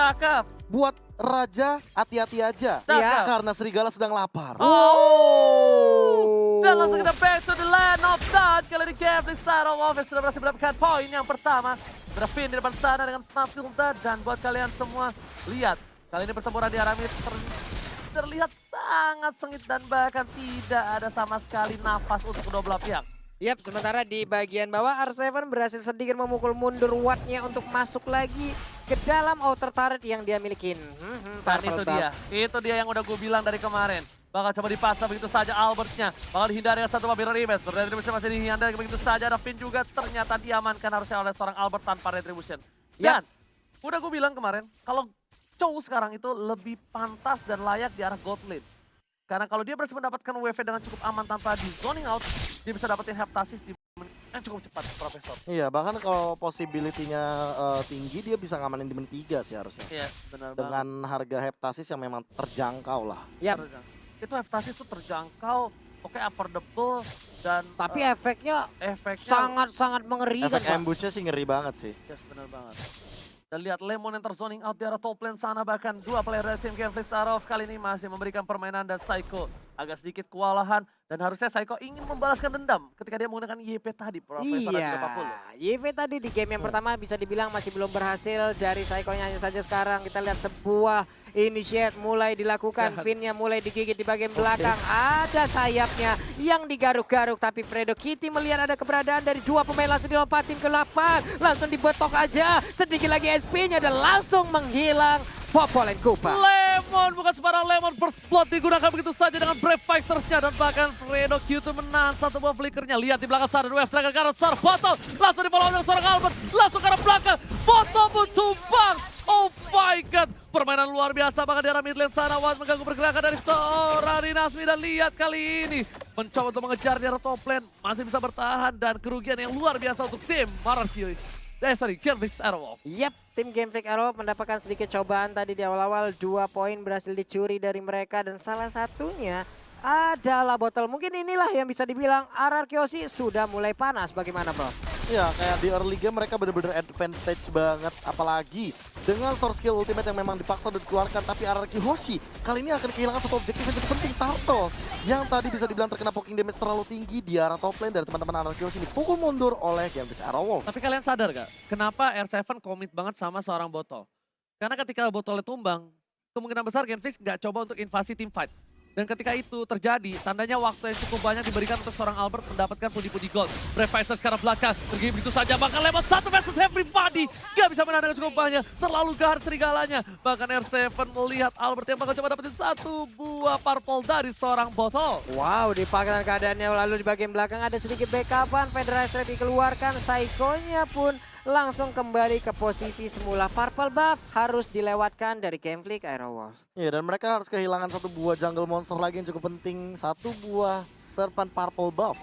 Cakep. Buat Raja, hati-hati aja. Cakep. Karena serigala sedang lapar. Dan langsung kita back to the land of Dawn. Kali ini Gambling Shadow Wolf sudah berhasil mendapatkan poin yang pertama. Berfin di depan sana dengan Snatilda. Dan buat kalian semua, lihat. Kali ini pertempuran di Aramis terlihat sangat sengit dan bahkan tidak ada sama sekali nafas untuk kedua belah pihak. Yap, sementara di bagian bawah R7 berhasil sedikit memukul mundur Wattnya untuk masuk lagi ke dalam outer turret yang dia milikin. Dan itu dia yang udah gue bilang dari kemarin. Bakal coba dipasang begitu saja Albertnya. Bakal dihindari satu mobil Remes. Retribution masih dihindari begitu saja. Ada Finn juga ternyata diamankan harusnya oleh seorang Albert tanpa Retribution. Dan udah gue bilang kemarin, kalau Chow sekarang itu lebih pantas dan layak di arah gold lane. Karena kalau dia berhasil mendapatkan WV dengan cukup aman tanpa di zoning out, dia bisa dapetin Heptasis di menit yang cukup cepat, Profesor. Iya, bahkan kalau possibility-nya tinggi, dia bisa ngamanin di menit 3 sih harusnya. Iya, benar banget. Dengan harga Heptasis yang memang terjangkau lah. Yap. Itu Heptasis itu terjangkau, oke affordable, dan Tapi efeknya efeknya sangat-sangat mengerikan. Efek ambushnya sih ngeri banget sih. yes, benar banget. Dan lihat Lemon yang terzoning out di arah top lane sana, bahkan dua player dari tim Gambling Shadow kali ini masih memberikan permainan dan Psycho agak sedikit kewalahan dan harusnya Psycho ingin membalaskan dendam ketika dia menggunakan YP tadi, Profesor. Iya, YV tadi di game yang pertama bisa dibilang masih belum berhasil dari Psycho-nya. Hanya saja sekarang kita lihat sebuah initiate mulai dilakukan, pinnya mulai digigit di bagian belakang. Ada sayapnya yang digaruk-garuk, tapi Fredo Kitty melihat ada keberadaan dari dua pemain, langsung dilompatin ke lapang, langsung dibetok aja, sedikit lagi SP-nya dan langsung menghilang. Popol and Koopa. Lemon, bukan sembarang Lemon, first blood digunakan begitu saja dengan Brave Fighters-nya dan bahkan Fredo Q2 menahan satu buah flickernya. Lihat di belakang sana, Wave Dragon karena seorang botol, langsung di follow oleh seorang Albert, langsung ke arah belakang, botol pun tumbang. Oh my god, permainan luar biasa bahkan di arah mid lane sana. Watt mengganggu pergerakan dari seorang Rinasmi dan lihat kali ini mencoba untuk mengejar di arah top lane, masih bisa bertahan dan kerugian yang luar biasa untuk tim Mararkyo. Gambling Shadow. Yap, tim Game Freak Arrow mendapatkan sedikit cobaan tadi di awal-awal. 2 poin berhasil dicuri dari mereka dan salah satunya adalah botol. Mungkin inilah yang bisa dibilang RRQ sudah mulai panas. Bagaimana, Bro? Ya, kayak di early game mereka bener-bener advantage banget. Apalagi dengan source skill ultimate yang memang dipaksa udah dikeluarkan. Tapi RRQ Hoshi kali ini akan kehilangan satu objektif yang cukup penting, Turtle. Yang tadi bisa dibilang terkena poking damage terlalu tinggi di arah top lane dari teman-teman RRQ Hoshi dipukul mundur oleh Gambling Shadow Wolf. Tapi kalian sadar gak? Kenapa R7 komit banget sama seorang botol? Karena ketika botolnya tumbang, kemungkinan besar Genfix gak coba untuk invasi team fight. Dan ketika itu terjadi, tandanya waktu yang cukup banyak diberikan untuk seorang Albert mendapatkan pundi-pundi gold. Brave Fighters sekarang belakang, pergi begitu saja, bahkan lewat satu versus everybody. Gak bisa menang dengan cukup banyak, terlalu gahar serigalanya. Bahkan R7 melihat Albert yang bakal coba dapetin satu buah purple dari seorang botol. Wow, dipaksakan keadaannya, lalu di bagian belakang ada sedikit backupan. Federasi dikeluarkan, Psycho-nya pun langsung kembali ke posisi semula. Purple buff harus dilewatkan dari Game Freak Arrow Wolf. Iya, dan mereka harus kehilangan satu buah jungle monster lagi yang cukup penting. Satu buah Serpent Purple buff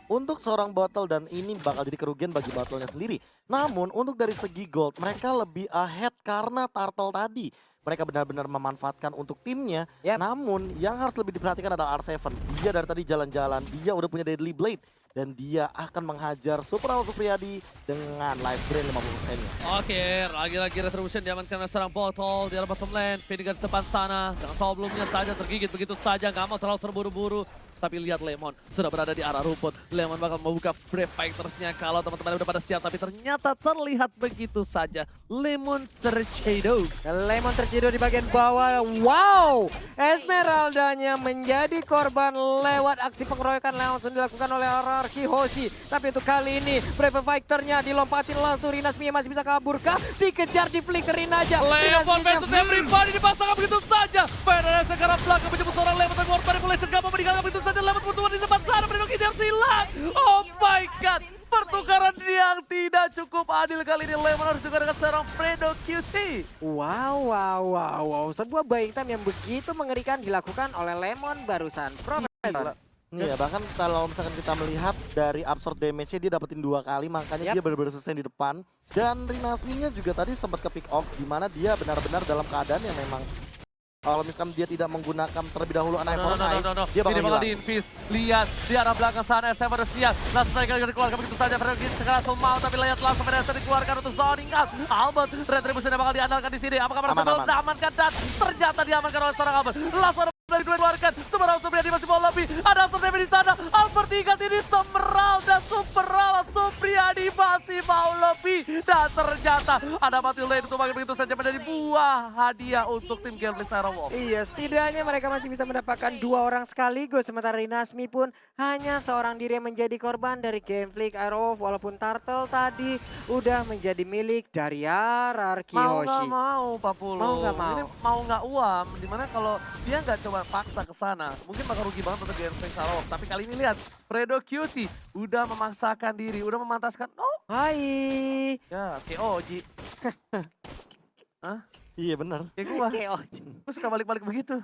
untuk seorang bottle dan ini bakal jadi kerugian bagi bottlenya sendiri. Namun untuk dari segi gold mereka lebih ahead karena Turtle tadi. Mereka benar-benar memanfaatkan untuk timnya. Namun yang harus lebih diperhatikan adalah R7. Dia dari tadi jalan-jalan, dia udah punya Deadly Blade. Dan dia akan menghajar Super Awal Supriyadi dengan life drain 50%-nya. Oke, lagi-lagi Retribution diamankan oleh seorang botol di arah bottom lane. Vinegar di depan sana, dengan sebelumnya saja tergigit begitu saja, nggak mau terlalu terburu-buru. Tapi lihat Lemon sudah berada di arah rumput. Lemon bakal membuka Brave Fighters-nya kalau teman-teman udah pada siap. Tapi ternyata terlihat begitu saja. Lemon tercedo. Lemon tercedo di bagian bawah. Wow! Esmeraldanya menjadi korban lewat aksi pengeroyokan langsung dilakukan oleh RRQ Hoshi. Tapi untuk kali ini Brave Fighter-nya dilompatin langsung. Rinasmi masih bisa kabur kah? Dikejar, di-flickerin aja. Lemon versus everybody dipasangkan begitu saja. Federasi sekarang belakang menjemput seorang Lemon dan keluar manipulation. Gak mau meninggalkan begitu saja. Lemon bertuan di depan sana. Fredo Kitty yang silang. Oh my god. Pertukaran yang tidak cukup adil kali ini. Lemon harus juga dengan seorang Fredo QC. Wow. Sebuah buying time yang begitu mengerikan dilakukan oleh Lemon barusan. Profesor. Iya, bahkan kalau misalkan kita melihat dari absorb damage-nya dia dapetin 2 kali, makanya dia benar-benar selesai di depan. Dan Rinasminya juga tadi sempat ke pick off, di mana dia benar-benar dalam keadaan yang memang Kalau misalkan dia tidak menggunakan terlebih dahulu Unite No, for no, no, Knife, no, no. dia bakal Ini bakal hilang. diinvis. Lihat di arah belakang sana SM udah siap. Langsung mereka dikeluarkan begitu saja. Freddy sekarang langsung mau tapi lihat langsung Freddy dikeluarkan untuk zoning out. Albert Retribution yang bakal diandalkan di sini. Apakah Aman, Marcelo aman. diamankan dan ternyata diamankan oleh seorang Albert. Langsung dari dikeluarkan. Semerau Supriyadi masih mau lebih. Ada After Damage di sana. Albert ingat ini Semerau dan Semerau Supriyadi masih mau lebih. Dan ternyata ada mati lane itu begitu saja menjadi buah hadiah untuk tim Gambling Aerowolf. Iya, setidaknya mereka masih bisa mendapatkan 2 orang sekaligus. Sementara Rinasmi pun hanya seorang diri yang menjadi korban dari Gameflick Aerowolf. Walaupun Turtle tadi udah menjadi milik dari RRQ Mau nggak Hoshi. mau Pak Pulu. Mau nggak mau. Ini mau nggak uam. Dimana kalau dia nggak coba paksa ke sana, mungkin bakal rugi banget untuk Gambling Aerowolf. Tapi kali ini lihat, Fredo Cutie udah memaksakan diri, udah memantaskan. Oh, Hai. ya KO Ji. Hah? Iya benar. Kayak gua. KO. Gua suka balik-balik begitu.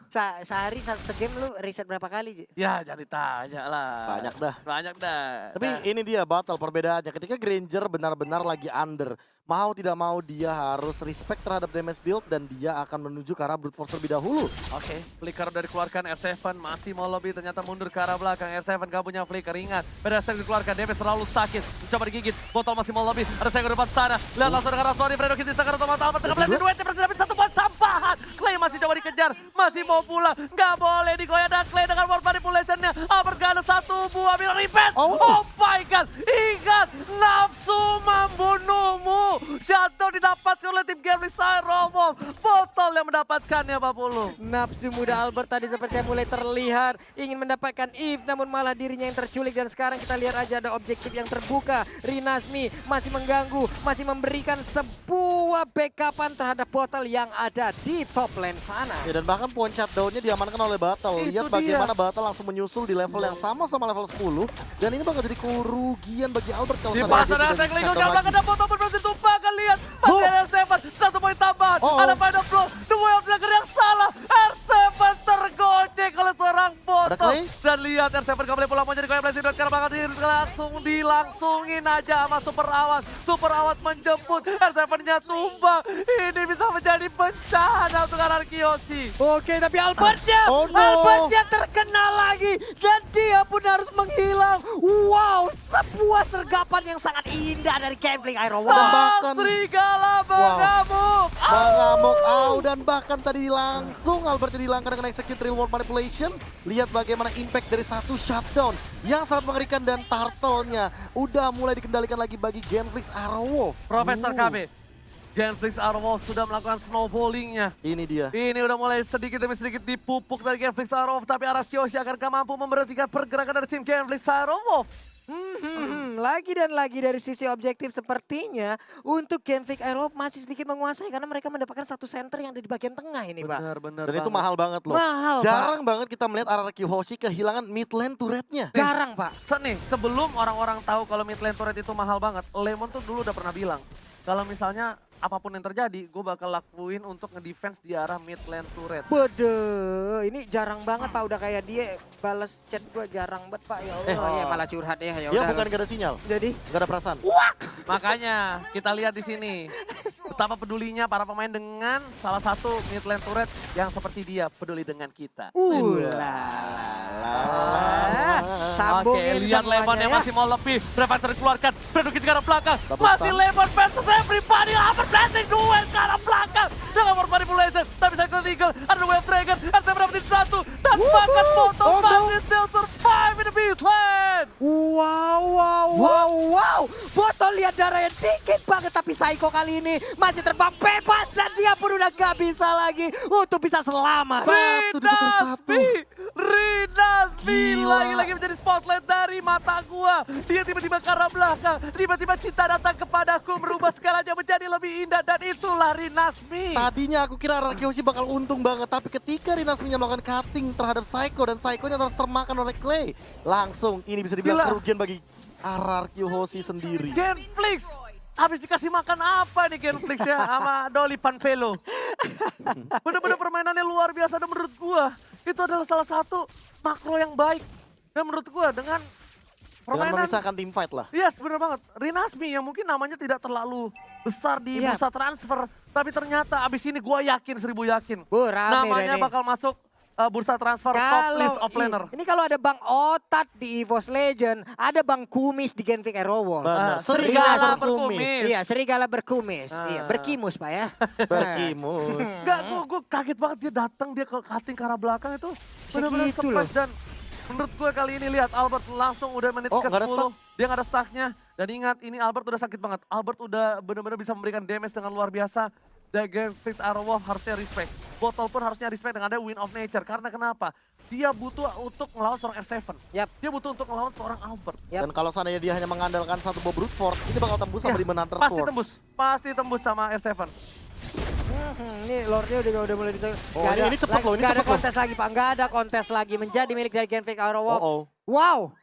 Sehari segame lu riset berapa kali, Ji? Ya jangan ditanya lah. Banyak dah. Banyak dah. Tapi ini dia battle perbedaannya. Ketika Granger benar-benar lagi under, mau tidak mau dia harus respect terhadap damage dealt dan dia akan menuju ke arah brute force terlebih dahulu. Oke, flicker udah dikeluarkan, R7 masih mau lebih, ternyata mundur ke arah belakang. R7 gak punya flicker, ingat. Pedestal dikeluarkan, damage terlalu sakit. Coba digigit, botol masih mau lebih. Ada saya ke depan sana. Lihat langsung dengan Raswani, Fredo Kitty sekarang otomatis Albert tengah belakang duet, tapi dapat 1 poin tambahan. Clay masih coba dikejar, masih mau pulang. Gak boleh digoyah dan Clay dengan wall manipulation-nya. Albert gak ada 1 buah bilang repair. Oh my god, ingat, nafsu membunuhmu. Shadow didapatkan oleh tim Gambling Aerowolf. Botol yang mendapatkannya Pak Pulu. Nafsu muda Albert tadi sepertinya mulai terlihat. Ingin mendapatkan Eve namun malah dirinya yang terculik. Dan sekarang kita lihat aja ada objektif yang terbuka. Rinasmi masih mengganggu, masih memberikan sebuah backupan terhadap botol yang ada di top lane sana. Ya, dan bahkan point shutdown-nya diamankan oleh Battle. Itu Lihat dia. bagaimana Battle langsung menyusul di level yang sama level 10. Dan ini bakal jadi kerugian bagi Albert kalau Di seandainya pasar dia ada tidak Tekling shutdown yang belakang lagi. ada botol berhasil tumpahkan. Lihat, masih ada R7, 1 poin tambahan. Oh. Ada final blow, the way of Dagger yang salah. R7 tergocek oleh seorang botol. Clay? Dan lihat R7 gak boleh pulang menjadi koyak blessing. Dan sekarang bakal dilangsungin aja sama Super Awas. Super Awas menjemput, R7-nya tumbang. Ini bisa menjadi bencana untuk RRQ Hoshi. Oke, tapi Albertnya, Oh no. Albertnya terkena lagi dan dia pun harus menghilang. Wow, sebuah sergapan yang sangat indah dari Gambling Aerowolf. Dan bahkan- Serigala mengamuk. Mengamuk dan bahkan tadi langsung Albertnya dihilangkan dengan execute real world manipulation. Lihat bagaimana impact dari 1 shutdown yang sangat mengerikan dan turtle-nya udah mulai dikendalikan lagi bagi Gambling Aerowolf. Profesor KB, Gambling Aerowolf sudah melakukan snowballingnya. Ini dia. Ini udah mulai sedikit demi sedikit dipupuk dari Gambling Aerowolf, tapi RRQ Hoshi akankah mampu memberhentikan pergerakan dari tim Gambling Aerowolf? Lagi dan lagi dari sisi objektif sepertinya untuk Gambling Aerowolf masih sedikit menguasai karena mereka mendapatkan 1 center yang ada di bagian tengah ini, Pak. Benar-benar. Dan itu mahal banget loh. Mahal, Pak. Jarang banget kita melihat RRQ Hoshi kehilangan mid lane turret-nya. Jarang, Pak. Nih, sebelum orang-orang tahu kalau mid lane turret itu mahal banget, Lemon tuh dulu udah pernah bilang, kalau misalnya apapun yang terjadi, gue bakal lakuin untuk ngedefense di arah mid lane turret. Bodoh, ini jarang banget Pak, udah kayak dia balas chat gue jarang banget Pak, ya Allah. Ya malah curhat ya, ya Dia udah. bukan gak ada sinyal, Jadi gak ada perasaan. Makanya kita lihat di sini betapa pedulinya para pemain dengan salah satu mid lane turret yang seperti dia peduli dengan kita. Sambungin Oke, lihat semuanya Lemon yang ya. masih mau lebih. Revicer dikeluarkan, Fredo Kitty ke arah belakang. Double Masih stun. Lemon versus everybody. Albert Blessing duel ke arah belakang. Dengan war manipulation, tapi Cycle Eagle, ada Wave Dragon, RT berapa 1. Dan bahkan Botol Oh, no. masih still survive in the beast lane. Wow. Botol lihat darahnya dikit banget tapi Psycho kali ini masih terbang bebas dan dia pun udah gak bisa lagi untuk bisa selamat. Satu dibakar satu. Rinasmi Gila. lagi-lagi menjadi spotlight dari mata gua. Dia tiba-tiba ke arah belakang, tiba-tiba cinta datang kepadaku merubah segalanya menjadi lebih indah dan itulah Rinasmi. Tadinya aku kira RRQ Hoshi bakal untung banget, tapi ketika Rinasmi melakukan cutting terhadap Psycho dan Psycho-nya terus termakan oleh Clay, langsung ini bisa dibilang Gila. kerugian bagi RRQ Hoshi sendiri. Genflix habis dikasih makan apa nih Genflix ya sama Dolly Panpelo. Bener-bener permainannya luar biasa dan menurut gua itu adalah salah satu makro yang baik. Dan menurut gua dengan permainan memisahkan tim fight lah. yes, bener banget. Rinasmi yang mungkin namanya tidak terlalu besar di Iya. bursa transfer. Tapi ternyata abis ini gue yakin, 1000 yakin. Rame Namanya dah ini. bakal masuk bursa transfer top list of laner. Ini kalau ada Bang Otat di EVOS Legend, ada Bang Kumis di Genfik Aerowall. Benar. Serigala Serigala berkumis. berkumis. Iya, serigala berkumis. Ah. Iya, berkimus Pak ya. Berkimus. Enggak, gue kaget banget dia datang, dia ke cutting ke arah belakang itu. Bener-bener Segitu surprise dan menurut gue kali ini lihat Albert langsung udah menit Oh, ke nggak ada 10. stack. Dia nggak ada stacknya. Dan ingat ini Albert udah sakit banget. Albert udah bener-bener bisa memberikan damage dengan luar biasa. Dan Fix Arrow Wolf harusnya respect. Botol pun harusnya respect dengan ada Wind of Nature. Karena kenapa? Dia butuh untuk melawan seorang R7. Yap. Dia butuh untuk melawan seorang Albert. Yap. Dan kalau seandainya dia hanya mengandalkan satu Bob Brute Force, ini bakal tembus sama Ya, Demon Hunter Pasti Sword. tembus. Pasti tembus sama R7. Ini Lordnya udah mulai dicari. Oh, ini cepet loh, ini Nggak ada cepet loh. kontes lagi Pak, nggak ada kontes lagi. Menjadi milik dari Genfik Aerowall. Oh, Wow.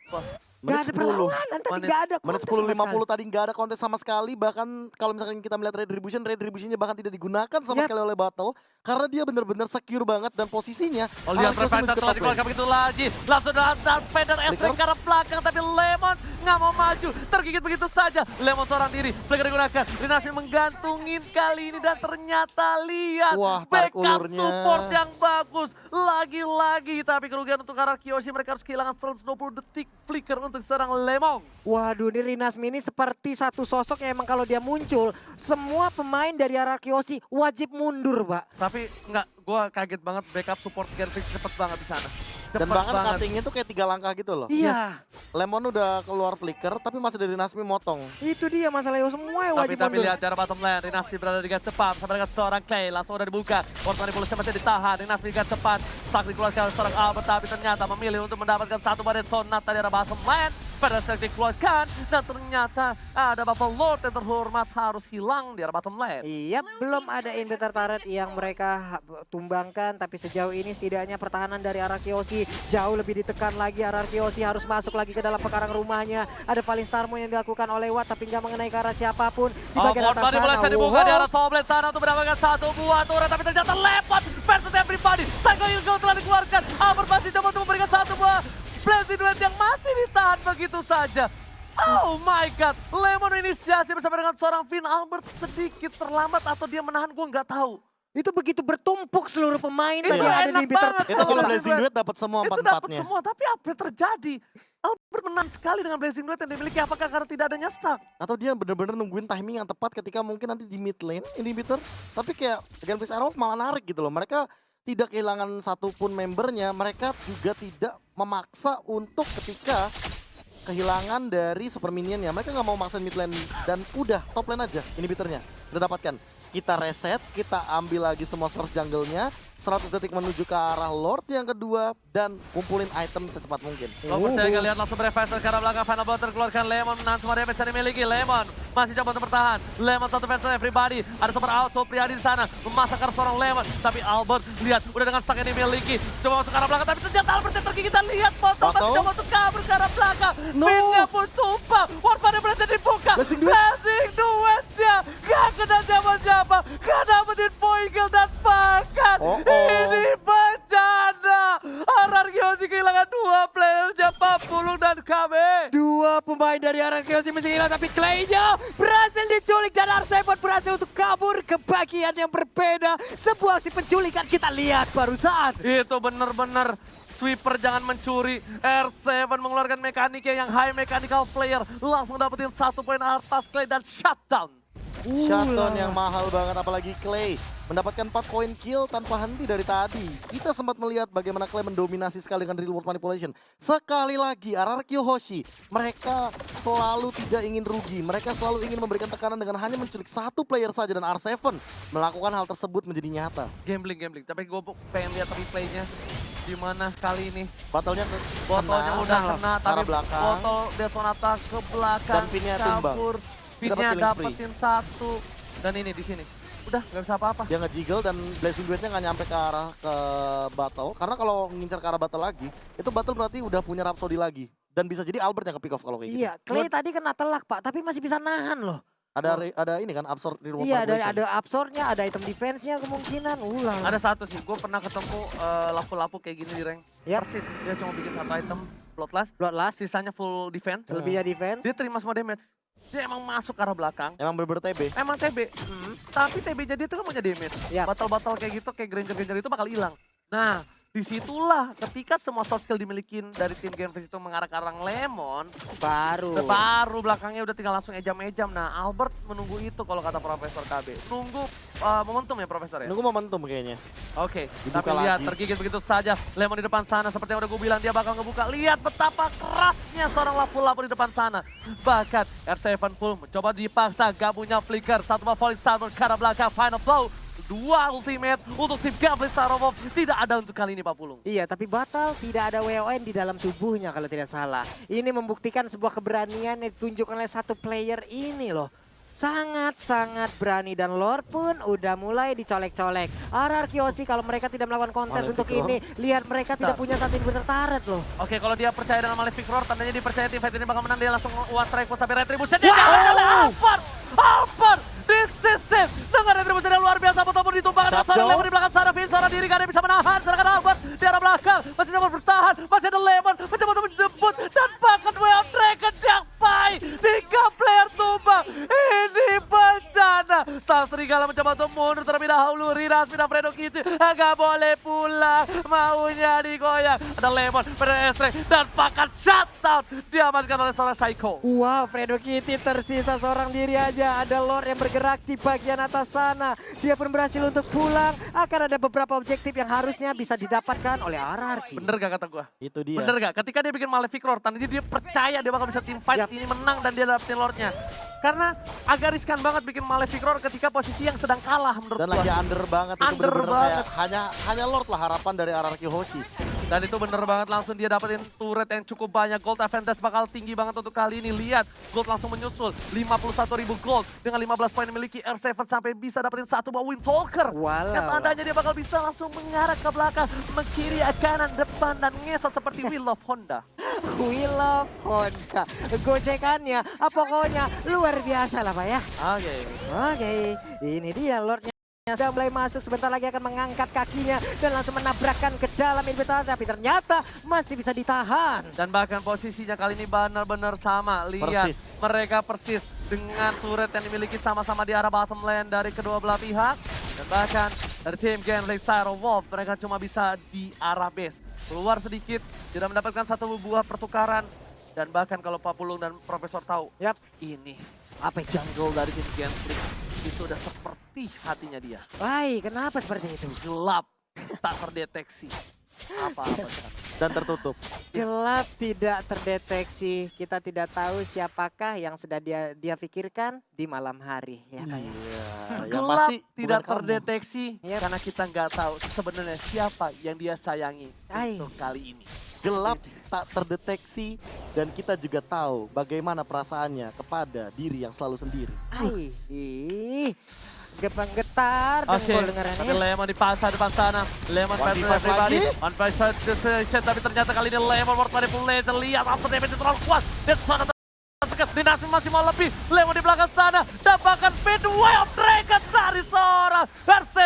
Nggak Menit ada 10. perlawanan, tadi Menit- nggak ada Menit kontes 10.50 tadi nggak ada kontes sama sekali. Bahkan kalau misalkan kita melihat retributionnya bahkan tidak digunakan sama Yap. sekali oleh Battle. Karena dia benar-benar secure banget dan posisinya. Oh, lihat Arceus Prefighter menuju ke telah top lane. dikeluarkan begitu lagi. Langsung dengan Dark Vader S Flicker. ke arah belakang. Tapi Lemon nggak mau maju. Tergigit begitu saja. Lemon seorang diri. Flicker digunakan. Rinasmi menggantungin kali ini. Dan ternyata lihat. Wah, tarik backup ulurnya. support yang bagus. Lagi-lagi. Tapi kerugian untuk arah Kyoshi. Mereka harus kehilangan 120 detik. Flicker untuk serang Lemon. Waduh, ini Rinasmi ini seperti satu sosok yang emang kalau dia muncul, semua pemain dari arah Kyoshi wajib mundur, Pak. Tapi enggak. Gue kaget banget. Backup support Genfix cepet banget di sana. Dan Cepet bahkan banget. cuttingnya tuh kayak 3 langkah gitu loh. Iya, Lemon udah keluar flicker tapi masih dari Nasmi motong. itu dia masalah Leo semua yang wajib Tapi mundur. lihat cara bottom lane, Rinasmi berada di gas depan bersama dengan seorang Clay, langsung udah dibuka. Force manipulasi masih ditahan, Rinasmi gas depan. Stuck dikeluarkan oleh seorang Albert, tapi ternyata memilih untuk mendapatkan satu badan sonat dari arah bottom lane. Pada saat dikeluarkan, dan ternyata ada Buffalo Lord yang terhormat harus hilang di arah bottom lane. Iya, belum ada inventar turret yang mereka tumbangkan, tapi sejauh ini setidaknya pertahanan dari arah Kyoshi jauh lebih ditekan lagi. Arah Kyoshi harus masuk lagi ke dalam pekarang rumahnya. Ada paling Starmoon yang dilakukan oleh Watt, tapi nggak mengenai ke arah siapapun di bagian atas sana. Mulai dibuka di arah top lane sana untuk mendapatkan satu buah turret, tapi ternyata lepas versus everybody. Cycle Eagle telah dikeluarkan, Albert masih coba untuk memberikan satu buah Blazing Duet yang masih ditahan begitu saja. Oh my god, Lemon inisiasi bersama dengan seorang Finn. Albert sedikit terlambat atau dia menahan, gue nggak tahu. Itu begitu bertumpuk seluruh pemain Itu tadi yang ada enak di bitter. banget. Itu kalau Blazing Blazing Duet. Duet dapat semua Itu dapat empat-empatnya. semua, tapi apa yang terjadi? Albert menang sekali dengan Blazing Duet yang dimiliki, apakah karena tidak adanya stack? Atau dia benar-benar nungguin timing yang tepat ketika mungkin nanti di mid lane inhibitor. Tapi kayak Gunfish Arrow malah narik gitu loh. Mereka tidak kehilangan satupun membernya. Mereka juga tidak memaksa untuk ketika kehilangan dari super minionnya. Mereka nggak mau maksain mid lane dan udah top lane aja inhibitornya. Udah dapatkan. Kita reset, kita ambil lagi semua source jungle-nya. 100 detik menuju ke arah Lord yang kedua dan kumpulin item secepat mungkin. Lo percaya nggak lihat langsung berefasel ke arah belakang, final blow terkeluarkan. Lemon menahan semua damage yang dimiliki. Lemon masih coba untuk bertahan. Lemon satu fans everybody. Ada super out, Supriyadi di sana memasakkan seorang Lemon. Tapi Albert lihat udah dengan stack yang dimiliki. Coba masuk ke arah belakang, tapi ternyata Albert yang tergigit. Kita lihat foto masih Foto. coba untuk kabur ke arah belakang. No. Pinnya pun tumpah. Warfare berhasil dibuka. Blazing Duet. Blazing Duetnya gak kena siapa-siapa. Gak dapetin point kill dan bahkan Oh, oh. ini bencana. RR Kyoshi kehilangan dua playernya, Papulung dan KB. Dua pemain dari arah Kyoshi masih hilang, tapi Clay-nya berhasil diculik dan R7 berhasil untuk kabur ke bagian yang berbeda. Sebuah aksi penculikan kita lihat barusan. Itu bener-bener sweeper jangan mencuri. R7 mengeluarkan mekaniknya yang high mechanical player. Langsung dapetin satu poin atas Clay dan shutdown. Shutdown yang mahal banget, apalagi Clay mendapatkan 4 poin kill tanpa henti dari tadi. Kita sempat melihat bagaimana Clay mendominasi sekali dengan real world manipulation. Sekali lagi RR Kyoshi, mereka selalu tidak ingin rugi. Mereka selalu ingin memberikan tekanan dengan hanya menculik satu player saja, dan R7 melakukan hal tersebut menjadi nyata. Gambling. Tapi gue pengen lihat replaynya. Gimana kali ini? Battlenya Botolnya udah kena, ke arah tapi belakang. botol Detonata ke belakang. Dan pinnya tumbang. kabur. Pinnya Dapat killing spree. dapetin satu. Dan ini di sini. Udah nggak bisa apa-apa. Dia nge-jiggle dan Blazing Duetnya nggak nyampe ke arah ke battle. Karena kalau ngincar ke arah battle lagi, itu battle berarti udah punya Rhapsody lagi. Dan bisa jadi Albert yang ke pick off kalau kayak gitu. Iya, Clay tadi kena telak Pak, tapi masih bisa nahan loh. Ada ini kan absorb di rumah Iya, ada absornya, ada item defense-nya kemungkinan. Ada satu sih, gue pernah ketemu lapu-lapu kayak gini di rank. Yap. Persis, dia cuma bikin satu item. Bloodlust, sisanya full defense. selebihnya defense. Dia terima semua damage. Dia emang masuk ke arah belakang. Emang bener-bener TB. Emang TB. Tapi TB-nya dia itu kan punya damage. Yap. Battle-battle kayak gitu, kayak Granger-Granger itu bakal hilang. Nah, disitulah ketika semua soft skill dimiliki dari tim Genflix itu mengarah ke arah Lemon, baru belakangnya udah tinggal langsung ejam-ejam. Nah, Albert menunggu itu kalau kata Profesor KB. Nunggu momentum ya Profesor ya? Nunggu momentum kayaknya. Oke, Dibuka tapi lihat lagi. tergigit begitu saja. Lemon di depan sana seperti yang udah gue bilang dia bakal ngebuka. Lihat betapa kerasnya seorang lapu-lapu di depan sana. Bahkan R7 pun mencoba dipaksa gak punya flicker. Satu Falling Star ke arah belakang, final blow. Dua ultimate untuk tim Gavli Saromov. Tidak ada untuk kali ini Pak Pulung. Iya, tapi Batal tidak ada WON di dalam tubuhnya kalau tidak salah. Ini membuktikan sebuah keberanian yang ditunjukkan oleh satu player ini loh. Sangat-sangat berani dan lore pun udah mulai dicolek-colek. RRQ Oshi kalau mereka tidak melakukan kontes Malefic untuk Roar. ini, lihat mereka tidak punya satu inhibitor turret loh. Oke, kalau dia percaya dengan Malefic Roar, tandanya dia percaya tim fight ini bakal menang. Dia langsung one strike tapi retribution dia dapat oleh Alphard. Alphard, this is it. Dengan retribution yang luar biasa, ataupun ditumbangkan dengan seorang Lemon di belakang sana. Finn seorang diri gak ada yang bisa menahan. Sedangkan Alphard di arah belakang masih dapat bertahan. Masih ada Lemon mencoba untuk menjemput dan bahkan Way of Dragon Jakpai. 3 player tumbang. Ini bencana. Sang Serigala mencoba untuk mundur terlebih dahulu. Riras pindah Fredo Kitty. Gak boleh pulang. Maunya digoyang. Ada Lemon, Pedestre dan bahkan shutdown. Diamankan oleh seorang Psycho. Wow, Fredo Kitty tersisa seorang diri aja. Ada Lord yang bergerak di bagian atas sana. Dia pun berhasil untuk pulang. Akan ada beberapa objektif yang harusnya bisa didapatkan oleh RRQ. Bener gak kata gue? Itu dia. Bener gak? Ketika dia bikin Malefic Roar, tandanya dia percaya dia bakal bisa team fight Yap. ini menang dan dia dapetin Lordnya. Karena agak riskan banget bikin Malefic Roar ketika posisi yang sedang kalah menurut Dan gua. lagi under banget itu Under bener-bener banget. kayak hanya Lord lah harapan dari RRQ Hoshi. Dan itu bener banget langsung dia dapetin turret yang cukup banyak. Gold advantage bakal tinggi banget untuk kali ini. Lihat, Gold langsung menyusul. 51.000 Gold dengan 15 poin memiliki R7 sampai bisa dapetin satu buah Windtalker. Walau. Yang tandanya dia bakal bisa langsung mengarah ke belakang, mengkiri, kanan, depan, dan ngesot seperti Wheel of Honda. Wheel of Honda. Gocekannya, pokoknya luar biasa lah Pak ya. Oke. Oke, ini dia Lordnya. Sudah mulai masuk, sebentar lagi akan mengangkat kakinya dan langsung menabrakkan ke dalam inhibitor, tapi ternyata masih bisa ditahan. Dan bahkan posisinya kali ini benar-benar sama. Lihat, Persis. mereka persis dengan turret yang dimiliki sama-sama di arah bottom lane dari kedua belah pihak. Dan bahkan dari tim Genflix Saromov, mereka cuma bisa di arah base. Keluar sedikit, tidak mendapatkan satu buah pertukaran. Dan bahkan kalau Pak Pulung dan Profesor tahu, Yap. ini apa jungle dari tim Genflix itu udah seperti hatinya dia. Baik, kenapa seperti itu? Gelap, tak terdeteksi. Apa-apa. Dan tertutup. Gelap tidak terdeteksi, kita tidak tahu siapakah yang sudah dia pikirkan di malam hari. Ya, Kak, ya? Iya, yang Gelap pasti tidak bukan kamu. terdeteksi Yap. karena kita nggak tahu sebenarnya siapa yang dia sayangi Ai. untuk kali ini. Gelap tak terdeteksi dan kita juga tahu bagaimana perasaannya kepada diri yang selalu sendiri. Ai, ih, getar Oke, dengkul tapi dengarannya. Lemon dipaksa depan sana. Lemon 1v5 pressure everybody. lagi. On pressure decision, tapi ternyata kali ini Lemon worth manipulation. Lihat after damage terlalu kuat. Dan sangat tertekan. Dinasti masih mau lebih. Lemon di belakang sana. Dapatkan Fade Way of Dragon dari seorang R7.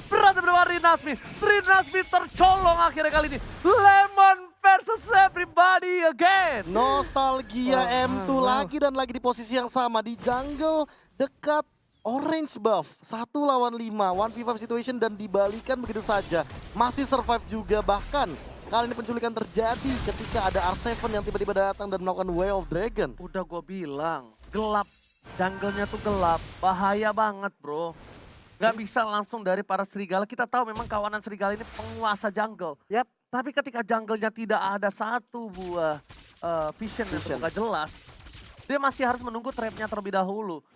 Berhasil berdua Rinasmi. Rinasmi tercolong akhirnya kali ini. Lemon versus everybody again. Nostalgia M2 lagi dan lagi di posisi yang sama di jungle dekat orange buff. 1 lawan 5, 1v5 situation dan dibalikan begitu saja. Masih survive juga, bahkan kali ini penculikan terjadi ketika ada R7 yang tiba-tiba datang dan melakukan Way of Dragon. Udah gue bilang, gelap. Jungle-nya tuh gelap, bahaya banget bro. Gak bisa langsung dari para serigala. Kita tahu memang kawanan serigala ini penguasa jungle. Yap. Tapi ketika jungle-nya tidak ada satu buah vision yang Vision. terbuka jelas, dia masih harus menunggu trapnya terlebih dahulu.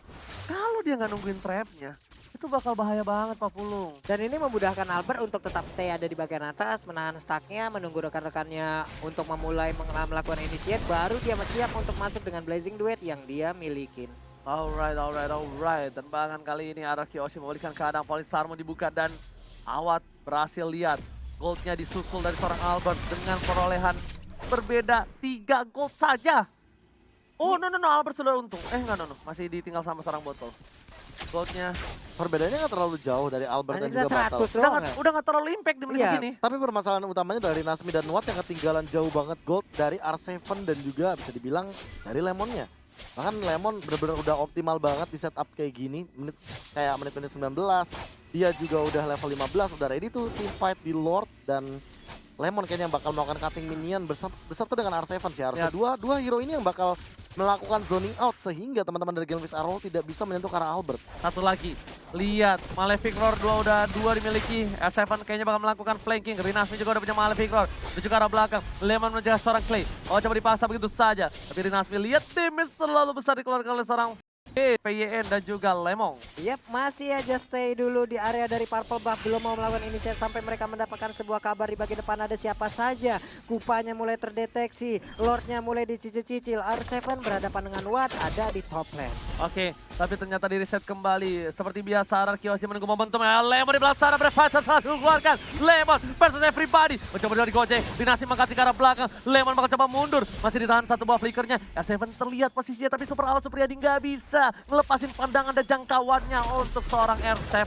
Kalau dia nggak nungguin trapnya, itu bakal bahaya banget Pak Pulung. Dan ini memudahkan Albert untuk tetap stay ada di bagian atas, menahan stacknya, menunggu rekan-rekannya untuk memulai melakukan initiate, baru dia siap untuk masuk dengan Blazing Duet yang dia milikin. Alright. Dan bahkan kali ini RRQ Oshi memulihkan keadaan. Polystar mau dibuka dan Awat berhasil lihat. Goldnya disusul dari seorang Albert dengan perolehan berbeda 3 gold saja. Oh no, Albert sudah untung. Enggak, masih ditinggal sama seorang botol. Goldnya Perbedaannya nggak terlalu jauh dari Albert dan Hanya juga Battle. 100 doang. Udah nggak terlalu impact di menit Iya. segini. Tapi permasalahan utamanya dari Nasmi dan Watt yang ketinggalan jauh banget gold dari R7 dan juga bisa dibilang dari Lemonnya. Bahkan Lemon benar-benar udah optimal banget di setup kayak gini, menit-menit 19. Dia juga udah level 15, udah ready tuh team fight di Lord dan Lemon kayaknya yang bakal melakukan cutting minion beserta dengan R7 sih harusnya. Ya. Dua hero ini yang bakal melakukan zoning out sehingga teman-teman dari Galvez Arrow tidak bisa menyentuh ke arah Albert. Satu lagi, lihat Malefic Roar 2 udah 2 dimiliki. S7 kayaknya bakal melakukan flanking. Rinasmi juga udah punya Malefic Roar. Menuju ke arah belakang, Lemon menjaga seorang Clay. Oh, coba dipaksa begitu saja. Tapi Rinasmi lihat damage terlalu besar dikeluarkan oleh seorang PYN dan juga Lemon. Yap, masih aja stay dulu di area dari Purple Buff. Belum mau melakukan inisiatif sampai mereka mendapatkan sebuah kabar di bagian depan ada siapa saja. Kupanya mulai terdeteksi, Lordnya mulai dicicil-cicil. R7 berhadapan dengan Watt ada di top lane. Oke, tapi ternyata di reset kembali. Seperti biasa, Ararki masih menunggu momentum. Lemon di belakang sana, berfight satu keluarkan. Lemon versus everybody. Mencoba dari Gojek, Dinasti mengganti ke arah belakang. Lemon bakal coba mundur. Masih ditahan satu buah flickernya. R7 terlihat posisinya, tapi super awal Super Yadi nggak bisa ngelepasin pandangan dan jangkauannya untuk seorang R7.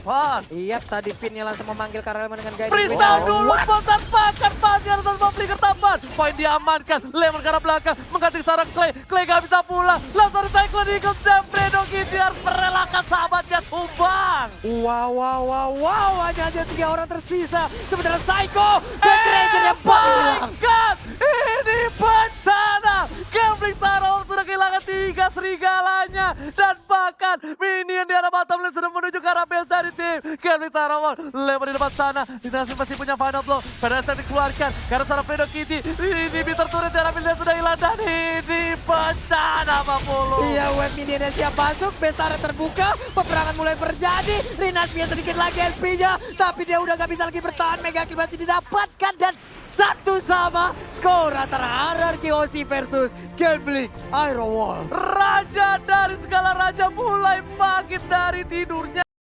Iya, tadi Pinnya langsung memanggil Karelman dengan guiding Freestyle window. dulu, spontan bakar pasti harus satu flicker tambahan. Poin diamankan, Lemon ke arah belakang, mengganti seorang Clay. Clay gak bisa pulang, langsung di Cyclone Eagles dan Fredo Kitty harus merelakan sahabatnya tumbang. Wow, hanya 3 orang tersisa. Sementara Psycho dan Ranger yang paling hilang. God, ini bencana. Gambling Tarot sudah kehilangan 3 serigalanya. Dan bahkan minion di arah bottom lane sudah menuju ke arah base dari tim Gambling Tarot. Lemon di depan sana, Dinasti masih punya final blow. Pada dikeluarkan karena seorang Fredo Kitty. Ini terturut di arah dia sudah hilang dan ini bencana Mapulu. Iya, web minionnya siap masuk, Bestara terbuka, peperangan mulai terjadi. Rinasmi sedikit lagi LP-nya, tapi dia udah gak bisa lagi bertahan. Mega kill masih didapatkan dan 1-1 skor antara Ararki OC versus Gambling Iron Wall. Raja dari segala raja mulai bangkit dari tidurnya.